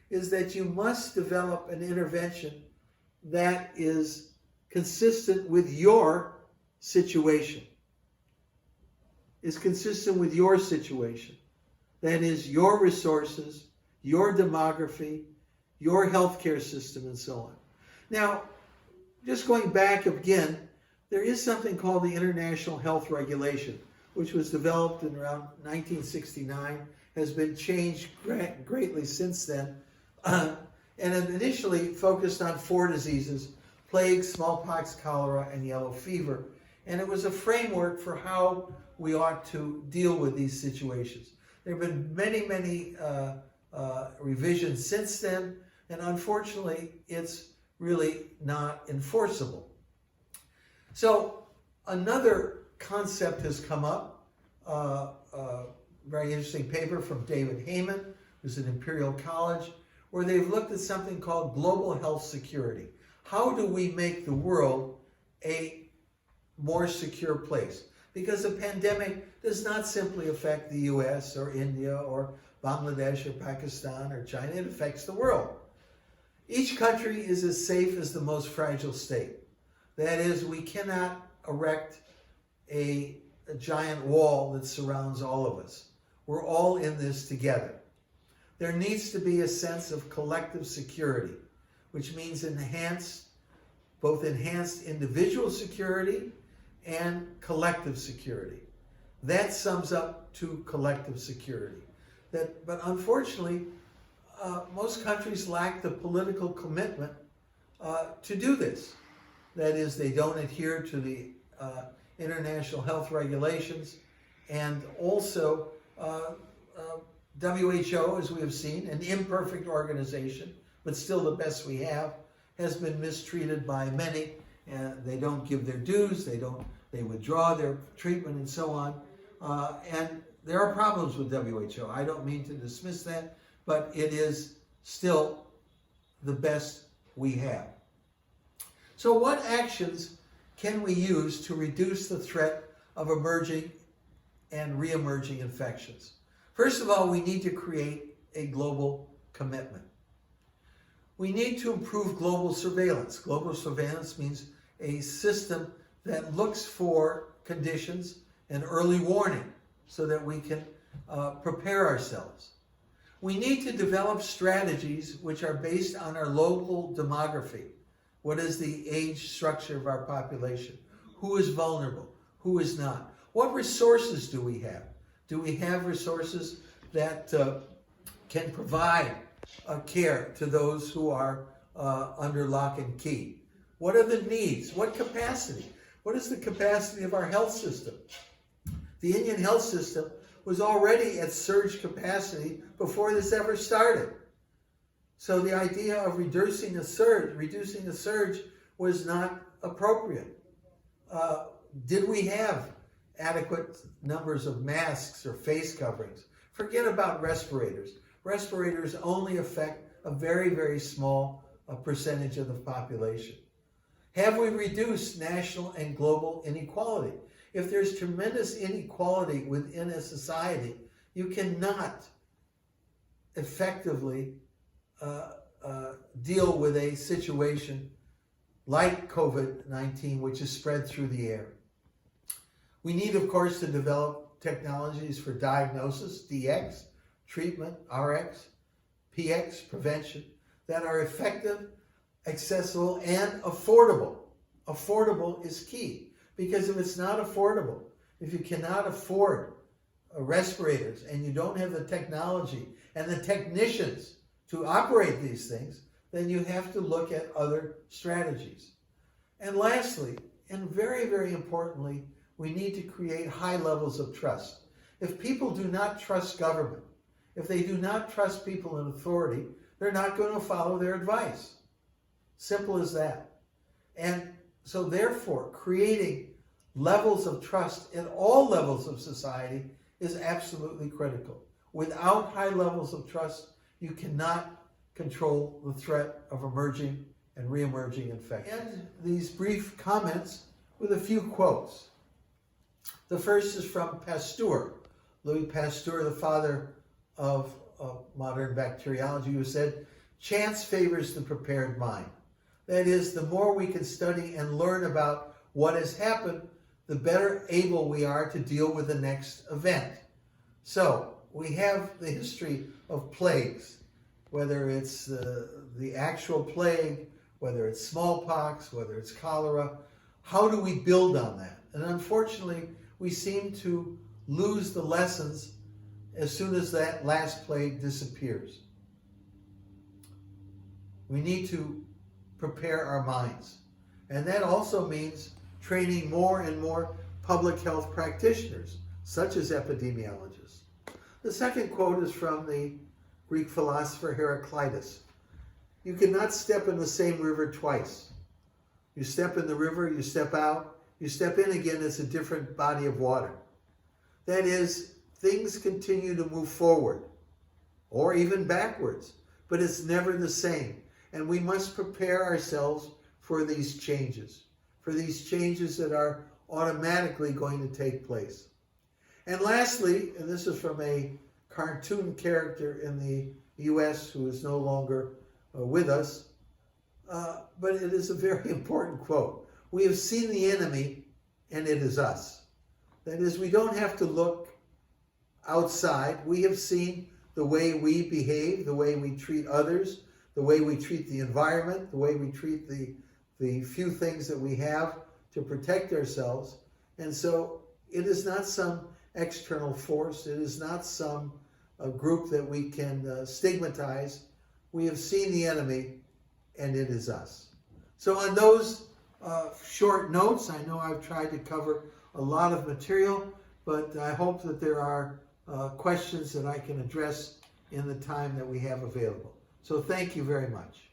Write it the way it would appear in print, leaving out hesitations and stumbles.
is that you must develop an intervention that is consistent with your situation. Is consistent with your situation. That is your resources, your demography, your healthcare system, and so on. Now, just going back again, there is something called the International Health Regulation, which was developed in around 1969, has been changed greatly since then, and it initially focused on 4 diseases: plague, smallpox, cholera, and yellow fever. And it was a framework for how we ought to deal with these situations. There have been many, many revisions since then, and unfortunately, it's really not enforceable. So another concept has come up, a very interesting paper from David Heyman, who's at Imperial College, where they've looked at something called global health security. How do we make the world a more secure place? Because a pandemic does not simply affect the US or India or Bangladesh or Pakistan or China, it affects the world. Each country is as safe as the most fragile state. That is, we cannot erect a giant wall that surrounds all of us. We're all in this together. There needs to be a sense of collective security, which means both enhanced individual security and collective security. That sums up to collective security. But unfortunately, most countries lack the political commitment to do this. That is, they don't adhere to the international health regulations, and also WHO, as we have seen, an imperfect organization, but still the best we have, has been mistreated by many, and they don't give their dues, they withdraw their treatment and so on. And there are problems with WHO. I don't mean to dismiss that, but it is still the best we have. So what actions can we use to reduce the threat of emerging and re-emerging infections? First of all, we need to create a global commitment. We need to improve global surveillance. Global surveillance means a system that looks for conditions and early warning so that we can prepare ourselves. We need to develop strategies which are based on our local demography. What is the age structure of our population? Who is vulnerable? Who is not? What resources do we have? Do we have resources that can provide care to those who are under lock and key? What are the needs? What capacity? What is the capacity of our health system? The Indian health system was already at surge capacity before this ever started. So the idea of reducing the surge was not appropriate. Did we have adequate numbers of masks or face coverings? Forget about respirators. Respirators only affect a very, very small percentage of the population. Have we reduced national and global inequality? If there's tremendous inequality within a society, you cannot effectively deal with a situation like COVID-19, which is spread through the air. We need, of course, to develop technologies for diagnosis, DX, treatment, RX, PX, prevention, that are effective, accessible, and affordable. Affordable is key, because if it's not affordable, if you cannot afford respirators and you don't have the technology and the technicians to operate these things, then you have to look at other strategies. And lastly, and very, very importantly, we need to create high levels of trust. If people do not trust government, if they do not trust people in authority, they're not going to follow their advice. Simple as that. And so therefore, creating levels of trust in all levels of society is absolutely critical. Without high levels of trust, you cannot control the threat of emerging and re-emerging infections. And these brief comments with a few quotes. The first is from Pasteur, Louis Pasteur, the father of of modern bacteriology who said, chance favors the prepared mind. That is, the more we can study and learn about what has happened, the better able we are to deal with the next event. So, we have the history of plagues, whether it's the actual plague, whether it's smallpox, whether it's cholera. How do we build on that? And unfortunately, we seem to lose the lessons as soon as that last plague disappears. We need to prepare our minds. And that also means training more and more public health practitioners, such as epidemiologists. The second quote is from the Greek philosopher Heraclitus. You cannot step in the same river twice. You step in the river, you step out, you step in again, it's a different body of water. That is, things continue to move forward, or even backwards, but it's never the same. And we must prepare ourselves for these changes that are automatically going to take place. And lastly, and this is from a cartoon character in the U.S. who is no longer with us, but it is a very important quote. We have seen the enemy, and it is us. That is, we don't have to look outside. We have seen the way we behave, the way we treat others, the way we treat the environment, the way we treat the few things that we have to protect ourselves. And so it is not some external force. It is not some group that we can stigmatize. We have seen the enemy, and it is us. So on those short notes, I know I've tried to cover a lot of material, but I hope that there are questions that I can address in the time that we have available. So thank you very much.